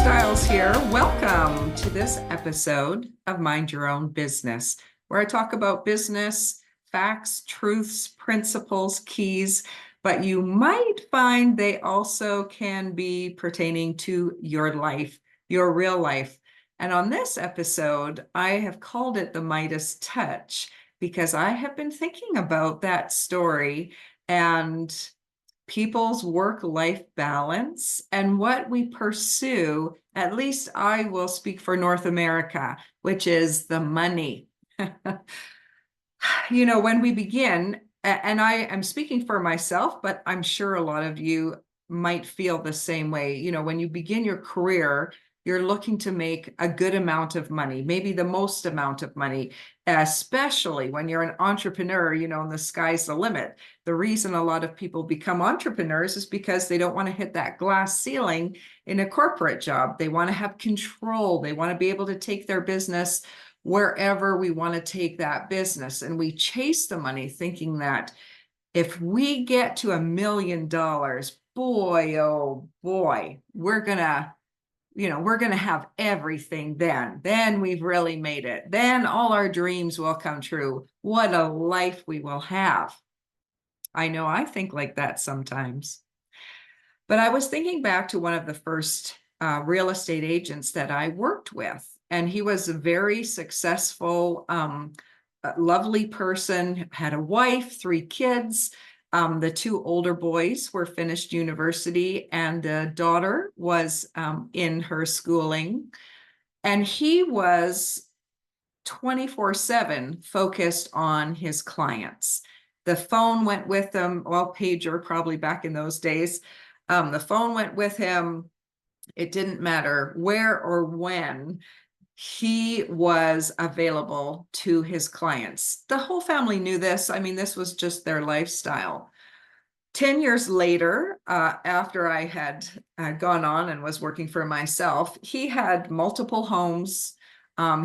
Styles here. Welcome to this episode of Mind Your Own Business, where I talk about business, facts, truths, principles, keys, but you might find they also can be pertaining to your life, your real life. And on this episode, I have called it the Midas Touch because I have been thinking about that story and people's work-life balance and what we pursue. At least I will speak for North America, which is the money. When we begin, and I am speaking for myself, but I'm sure a lot of you might feel the same way. When you begin your career, you're looking to make a good amount of money, maybe the most amount of money, especially when you're an entrepreneur, and the sky's the limit. The reason a lot of people become entrepreneurs is because they don't want to hit that glass ceiling in a corporate job. They want to have control. They want to be able to take their business wherever we want to take that business. And we chase the money thinking that if we get to $1 million, boy, oh boy, we're going to have everything then we've really made it. Then all our dreams will come true. What a life we will have. I know I think like that sometimes. But I was thinking back to one of the first real estate agents that I worked with, and he was a very successful, lovely person, had a wife, 3 kids. The 2 older boys were finished university, and the daughter was in her schooling. And he was 24/7 focused on his clients. The phone went with him, well, pager probably back in those days. The phone went with him. It didn't matter where or when. He was available to his clients. The whole family knew this. I mean, this was just their lifestyle. 10 years later, after I had gone on and was working for myself, he had multiple homes.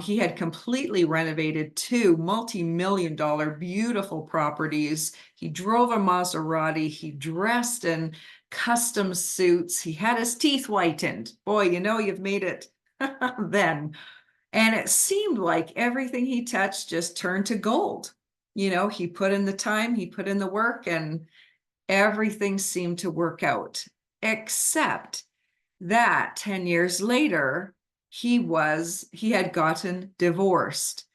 He had completely renovated 2 multi-million-dollar beautiful properties. He drove a Maserati. He dressed in custom suits. He had his teeth whitened. Boy, you've made it then. And it seemed like everything he touched just turned to gold. He put in the time, he put in the work, and everything seemed to work out, except that 10 years later, he had gotten divorced,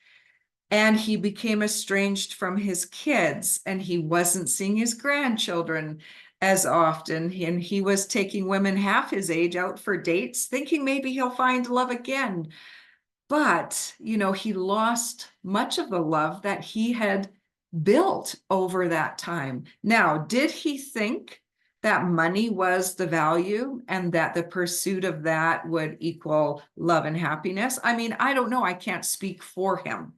and he became estranged from his kids, and he wasn't seeing his grandchildren as often. And he was taking women half his age out for dates, thinking maybe he'll find love again. But, he lost much of the love that he had built over that time. Now, did he think that money was the value and that the pursuit of that would equal love and happiness? I mean, I don't know. I can't speak for him,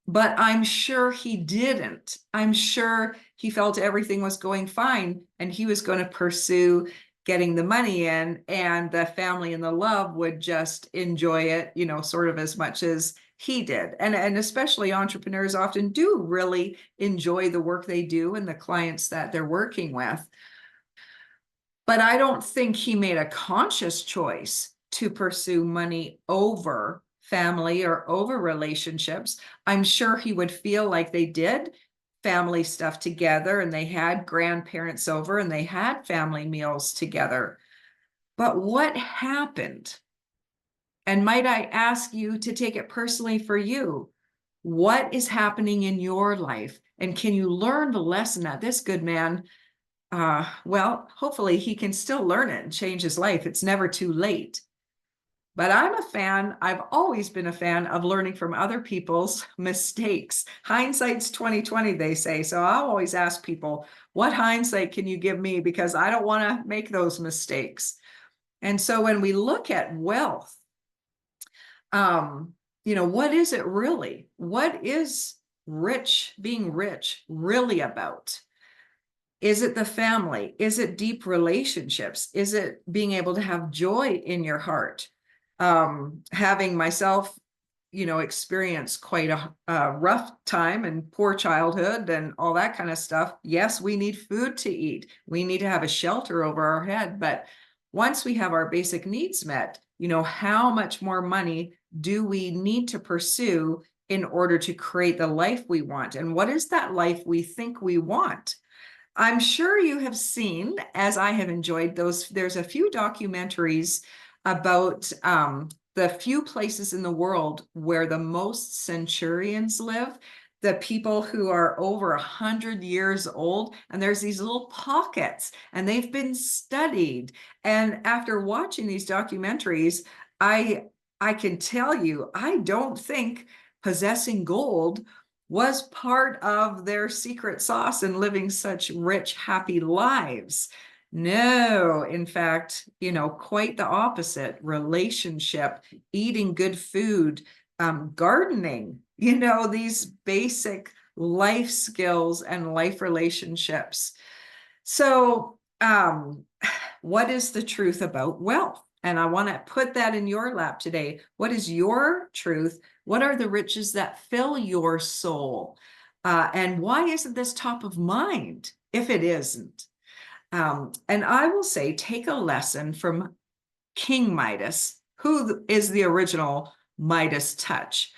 but I'm sure he didn't. I'm sure he felt everything was going fine and he was going to pursue getting the money in, and the family and the love would just enjoy it, sort of as much as he did. And especially entrepreneurs often do really enjoy the work they do and the clients that they're working with. But I don't think he made a conscious choice to pursue money over family or over relationships. I'm sure he would feel like they did family stuff together, and they had grandparents over, and they had family meals together. But what happened? And might I ask you to take it personally for you? What is happening in your life? And can you learn the lesson that this good man, well, hopefully he can still learn it and change his life. It's never too late. But I'm a fan, I've always been a fan of learning from other people's mistakes. Hindsight's 20/20, they say. So I'll always ask people, what hindsight can you give me? Because I don't want to make those mistakes. And so when we look at wealth, what is it really? What is being rich really about? Is it the family? Is it deep relationships? Is it being able to have joy in your heart? Having myself, experience quite a rough time and poor childhood and all that kind of stuff. Yes, we need food to eat. We need to have a shelter over our head, but once we have our basic needs met, how much more money do we need to pursue in order to create the life we want? And what is that life we think we want? I'm sure you have seen, as I have enjoyed those, there's a few documentaries about the few places in the world where the most centurions live, the people who are over 100 years old, and there's these little pockets, and they've been studied. And after watching these documentaries, I can tell you, I don't think possessing gold was part of their secret sauce in living such rich, happy lives. No, in fact, quite the opposite. Relationship, eating good food, gardening, these basic life skills and life relationships. So, what is the truth about wealth? And I want to put that in your lap today. What is your truth? What are the riches that fill your soul? And why isn't this top of mind if it isn't? And I will say, take a lesson from King Midas, who is the original Midas touch.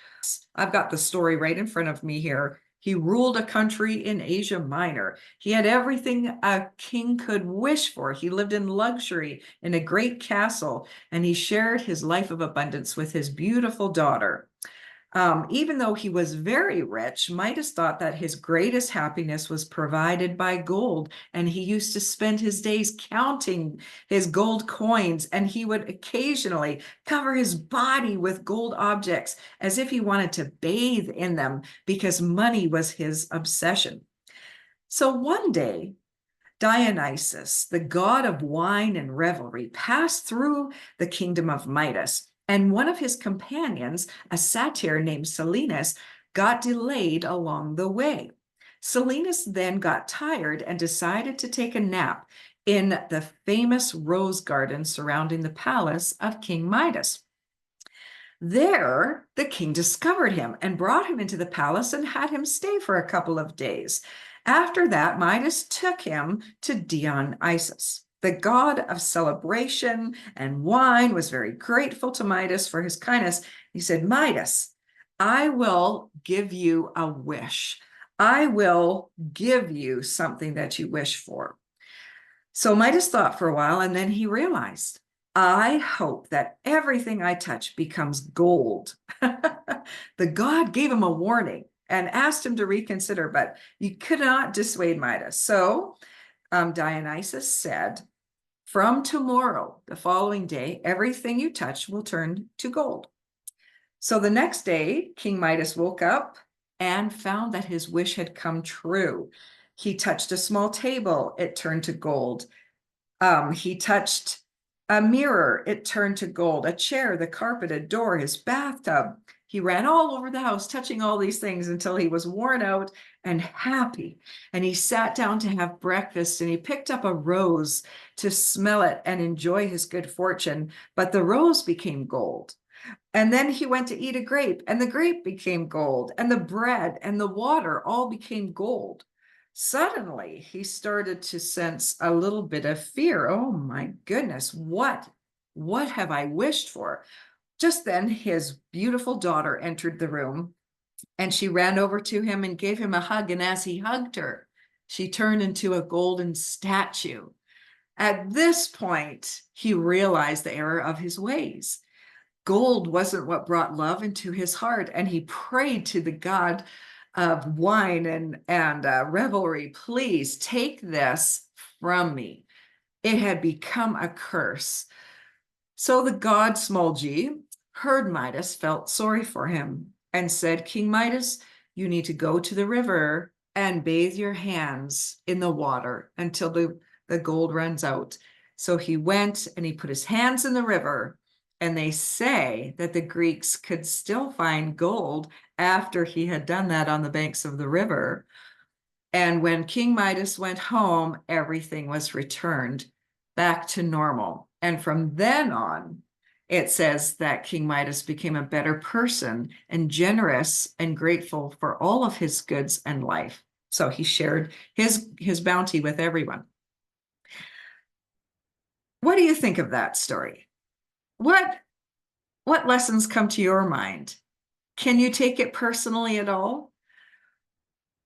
I've got the story right in front of me here. He ruled a country in Asia Minor. He had everything a king could wish for. He lived in luxury in a great castle, and he shared his life of abundance with his beautiful daughter. Even though he was very rich, Midas thought that his greatest happiness was provided by gold, and he used to spend his days counting his gold coins, and he would occasionally cover his body with gold objects as if he wanted to bathe in them because money was his obsession. So one day, Dionysus, the god of wine and revelry, passed through the kingdom of Midas, and one of his companions, a satyr named Silenus, got delayed along the way. Silenus then got tired and decided to take a nap in the famous rose garden surrounding the palace of King Midas. There, the king discovered him and brought him into the palace and had him stay for a couple of days. After that, Midas took him to Dionysus. The god of celebration and wine was very grateful to Midas for his kindness. He said, Midas, I will give you a wish. I will give you something that you wish for. So Midas thought for a while, and then he realized, I hope that everything I touch becomes gold. The god gave him a warning and asked him to reconsider, but you could not dissuade Midas. So Dionysus said, from tomorrow, the following day, everything you touch will turn to gold. So the next day, King Midas woke up and found that his wish had come true. He touched a small table, it turned to gold. He touched a mirror, it turned to gold. A chair, the carpet, a door, his bathtub. He ran all over the house, touching all these things until he was worn out and happy. And he sat down to have breakfast, and he picked up a rose to smell it and enjoy his good fortune. But the rose became gold. And then he went to eat a grape, and the grape became gold, and the bread and the water all became gold. Suddenly, he started to sense a little bit of fear. Oh my goodness, what have I wished for? Just then, his beautiful daughter entered the room, and she ran over to him and gave him a hug. And as he hugged her, she turned into a golden statue. At this point, he realized the error of his ways. Gold wasn't what brought love into his heart, and he prayed to the god of wine and revelry, please take this from me. It had become a curse. So the god Smolgy heard Midas, felt sorry for him, and said, King Midas, you need to go to the river and bathe your hands in the water until the gold runs out. So he went and he put his hands in the river, and they say that the Greeks could still find gold after he had done that on the banks of the river. And when King Midas went home, everything was returned back to normal. And from then on, it says that King Midas became a better person and generous and grateful for all of his goods and life. So he shared his bounty with everyone. What do you think of that story? What lessons come to your mind? Can you take it personally at all?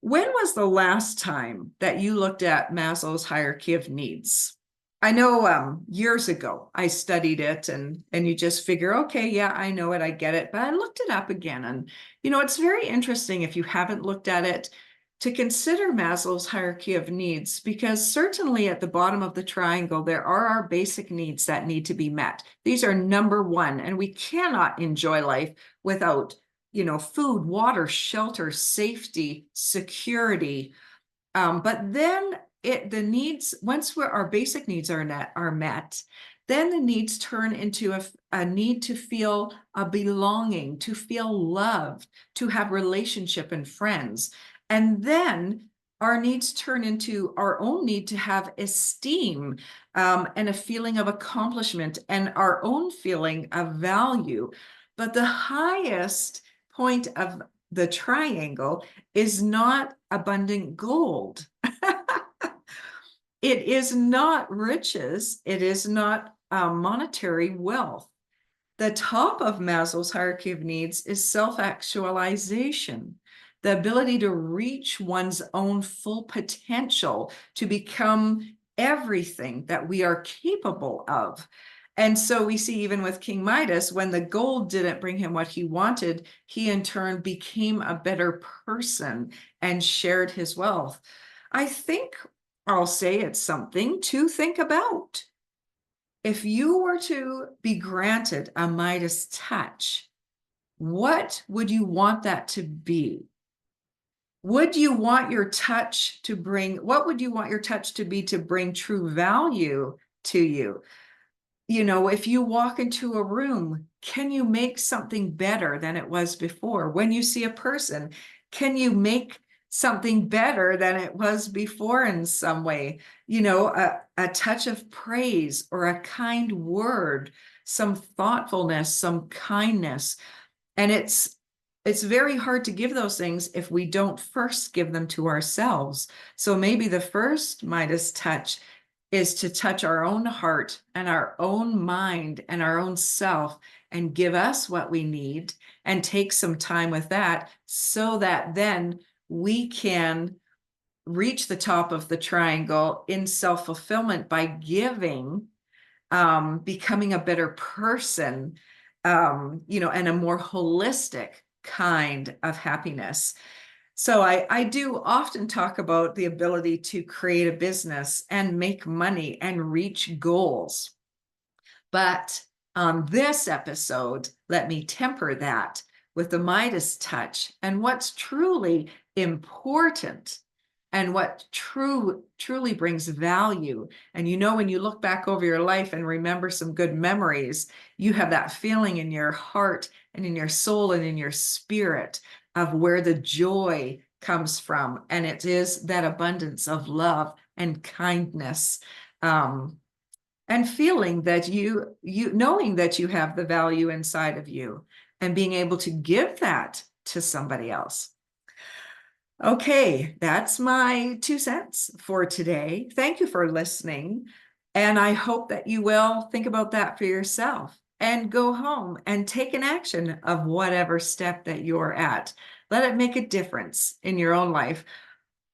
When was the last time that you looked at Maslow's hierarchy of needs? I know years ago I studied it, and you just figure, okay, yeah, I know it, I get it. But I looked it up again, and it's very interesting if you haven't looked at it to consider Maslow's hierarchy of needs, because certainly at the bottom of the triangle, there are our basic needs that need to be met. These are number one, and we cannot enjoy life without food, water, shelter, safety, security. But then the needs, once our basic needs are met, then the needs turn into a need to feel a belonging, to feel loved, to have relationship and friends. And then our needs turn into our own need to have esteem, and a feeling of accomplishment and our own feeling of value. But the highest point of the triangle is not abundant gold. It is not riches. It is not monetary wealth. The top of Maslow's hierarchy of needs is self-actualization, the ability to reach one's own full potential, to become everything that we are capable of. And so we see even with King Midas, when the gold didn't bring him what he wanted, he in turn became a better person and shared his wealth. I think I'll say it's something to think about. If you were to be granted a Midas touch, what would you want that to be? Would you want your touch to bring, what would you want your touch to be to bring true value to you? If you walk into a room, can you make something better than it was before? When you see a person, can you make something better than it was before in some way? A touch of praise or a kind word, some thoughtfulness, some kindness. And it's very hard to give those things if we don't first give them to ourselves. So maybe the first Midas touch is to touch our own heart and our own mind and our own self and give us what we need, and take some time with that, so that then we can reach the top of the triangle in self-fulfillment by giving, becoming a better person, and a more holistic kind of happiness. So I do often talk about the ability to create a business and make money and reach goals. But on this episode, let me temper that with the Midas touch and what's truly important and what truly brings value. And when you look back over your life and remember some good memories, you have that feeling in your heart and in your soul and in your spirit of where the joy comes from. And it is that abundance of love and kindness, and feeling that knowing that you have the value inside of you and being able to give that to somebody else. Okay, that's my 2 cents for today. Thank you for listening. And I hope that you will think about that for yourself and go home and take an action of whatever step that you're at. Let it make a difference in your own life.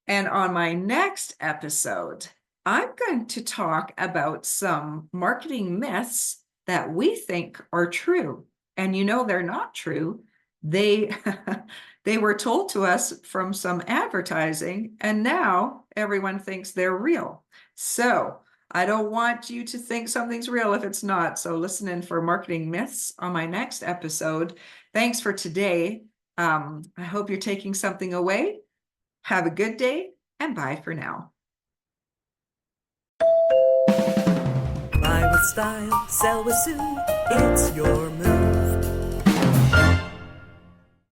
And on my next episode, I'm going to talk about some marketing myths that we think are true. And they're not true. They they were told to us from some advertising, and now everyone thinks they're real. So I don't want you to think something's real if it's not. So listen in for marketing myths on my next episode. Thanks for today. I hope you're taking something away. Have a good day, and bye for now. Buy with style, sell with Sue. It's your move.